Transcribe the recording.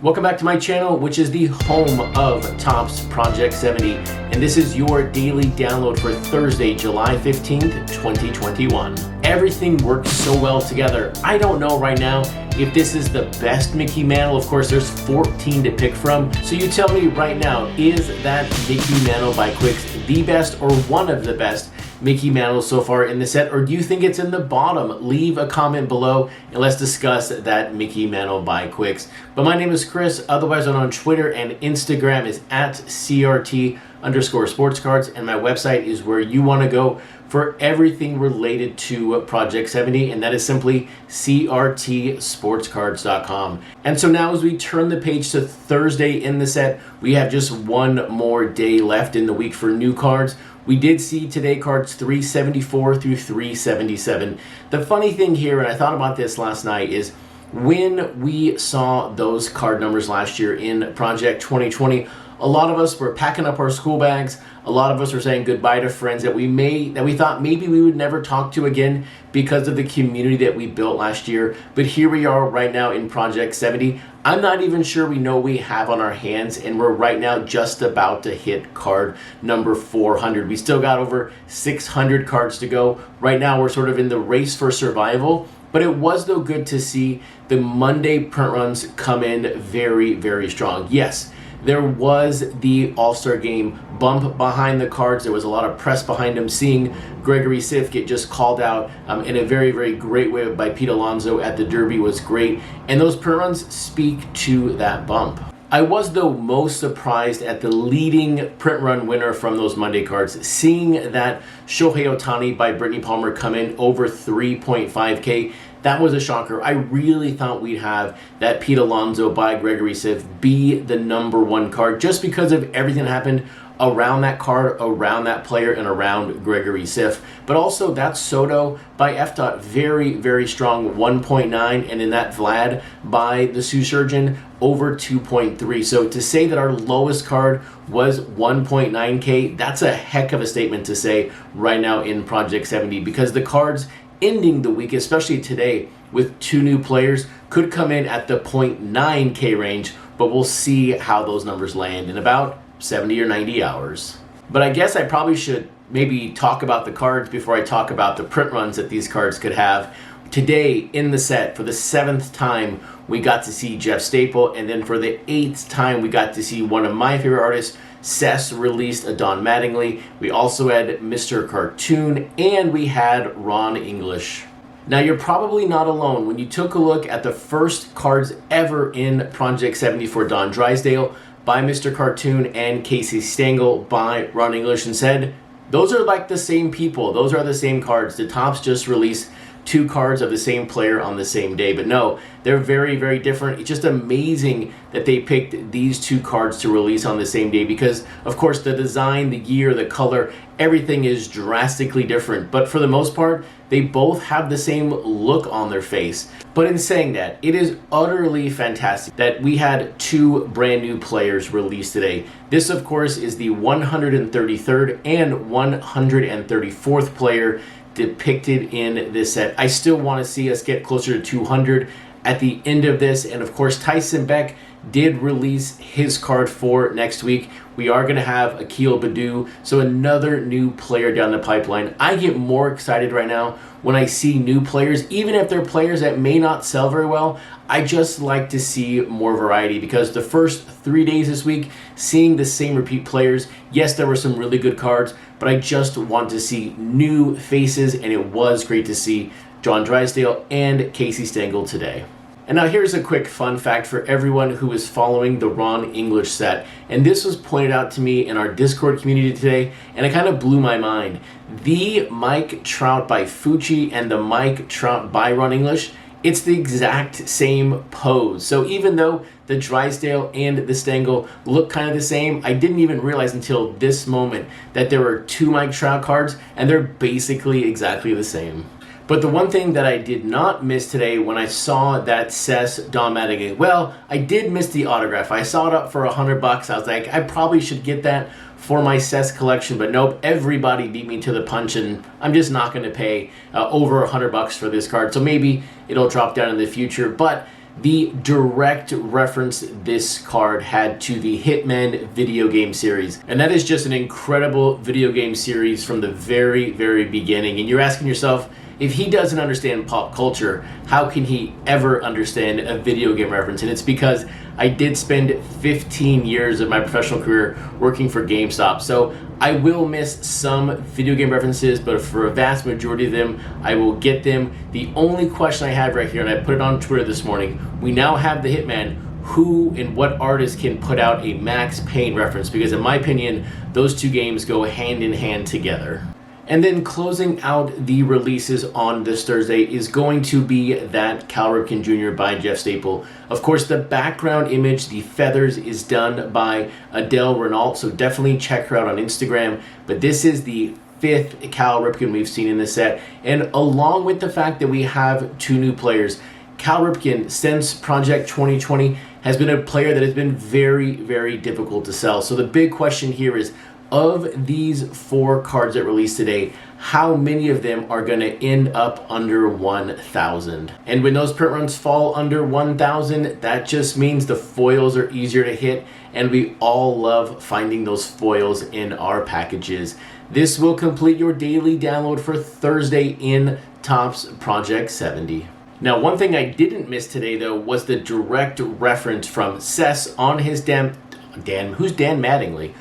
Welcome back to my channel, which is the home of Topps Project 70, and this is your daily download for Thursday, July 15th, 2021. Everything works so well together. I don't know right now if this is the best Mickey Mantle. Of course, there's 14 to pick from, so you tell me right now, is that Mickey Mantle by Quicks the best or one of the best Mickey Mantles so far in the set, or do you think it's in the bottom? Leave a comment below and let's discuss that Mickey Mantle by Quicks. But my name is Chris, otherwise on Twitter and Instagram is at CRT_Sportscards, and my website is where you want to go for everything related to Project 70, and that is simply CRTSportscards.com. And so now as we turn the page to Thursday in the set, we have just one more day left in the week for new cards. We did see today cards 374 through 377. The funny thing here, and I thought about this last night, is when we saw those card numbers last year in Project 2020, a lot of us were packing up our school bags. A lot of us were saying goodbye to friends that we thought maybe we would never talk to again because of the community that we built last year. But here we are right now in Project 70. I'm not even sure we know we have on our hands, and we're right now just about to hit card number 400. We still got over 600 cards to go. Right now we're sort of in the race for survival. But it was, though, good to see the Monday print runs come in very, very strong. Yes, there was the All-Star Game bump behind the cards. There was a lot of press behind him. Seeing Gregory Siff get just called out in a very, very great way by Pete Alonso at the Derby was great. And those print runs speak to that bump. I was, though, most surprised at the leading print run winner from those Monday cards. Seeing that Shohei Ohtani by Brittany Palmer come in over 3.5K, that was a shocker. I really thought we'd have that Pete Alonso by Gregory Siff be the number one card just because of everything that happened around that card, around that player, and around Gregory Siff. But also that Soto by FDOT, very, very strong 1.9, and in that Vlad by the Sioux Surgeon over 2.3. So to say that our lowest card was 1.9K, that's a heck of a statement to say right now in Project 70, because the cards ending the week, especially today with two new players, could come in at the 0.9K range, but we'll see how those numbers land in about 70 or 90 hours. But I guess I probably should maybe talk about the cards before I talk about the print runs that these cards could have. Today in the set, for the 7th time, we got to see Jeff Staple, and then for the 8th time, we got to see one of my favorite artists, Cess, released a Don Mattingly. We also had Mr. Cartoon, and we had Ron English. Now, you're probably not alone when you took a look at the first cards ever in Project 70 for Don Drysdale by Mr. Cartoon and Casey Stengel by Ron English, and said, those are like the same people. Those are the same cards. The Topps just released two cards of the same player on the same day. But no, they're very, very different. It's just amazing that they picked these two cards to release on the same day because, of course, the design, the gear, the color, everything is drastically different. But for the most part, they both have the same look on their face. But in saying that, it is utterly fantastic that we had two brand new players released today. This, of course, is the 133rd and 134th player depicted in this set. I still want to see us get closer to 200 at the end of this, and of course Tyson Beck did release his card for next week. We are going to have Akil Baddoo, so another new player down the pipeline. I get more excited right now when I see new players, even if they're players that may not sell very well. I just like to see more variety, because the first 3 days this week, seeing the same repeat players, yes, there were some really good cards, but I just want to see new faces, and it was great to see John Drysdale and Casey Stengel today. And now here's a quick fun fact for everyone who is following the Ron English set. And this was pointed out to me in our Discord community today, and it kind of blew my mind. The Mike Trout by Fucci and the Mike Trout by Ron English, it's the exact same pose. So even though the Drysdale and the Stengel look kind of the same, I didn't even realize until this moment that there were two Mike Trout cards, and they're basically exactly the same. But the one thing that I did not miss today when I saw that Cess Don Mattingly, well, I did miss the autograph. I saw it up for $100. I was like, I probably should get that for my Cess collection, but nope, everybody beat me to the punch, and I'm just not going to pay over $100 for this card. So maybe it'll drop down in the future. But the direct reference this card had to the Hitman video game series. And that is just an incredible video game series from the very, very beginning. And you're asking yourself, if he doesn't understand pop culture, how can he ever understand a video game reference? And it's because I did spend 15 years of my professional career working for GameStop. So I will miss some video game references, but for a vast majority of them, I will get them. The only question I have right here, and I put it on Twitter this morning, we now have the Hitman. Who and what artist can put out a Max Payne reference? Because in my opinion, those two games go hand in hand together. And then closing out the releases on this Thursday is going to be that Cal Ripken Jr. by Jeff Staple. Of course, the background image, the feathers, is done by Adele Renault, so definitely check her out on Instagram. But this is the 5th Cal Ripken we've seen in this set. And along with the fact that we have 2 new players, Cal Ripken, since Project 2020, has been a player that has been very, very difficult to sell. So the big question here is, of these 4 cards that released today, how many of them are going to end up under 1,000? And when those print runs fall under 1,000, that just means the foils are easier to hit, and we all love finding those foils in our packages. This will complete your daily download for Thursday in Topps Project 70. Now, one thing I didn't miss today, though, was the direct reference from Cess on his who's Dan Mattingly?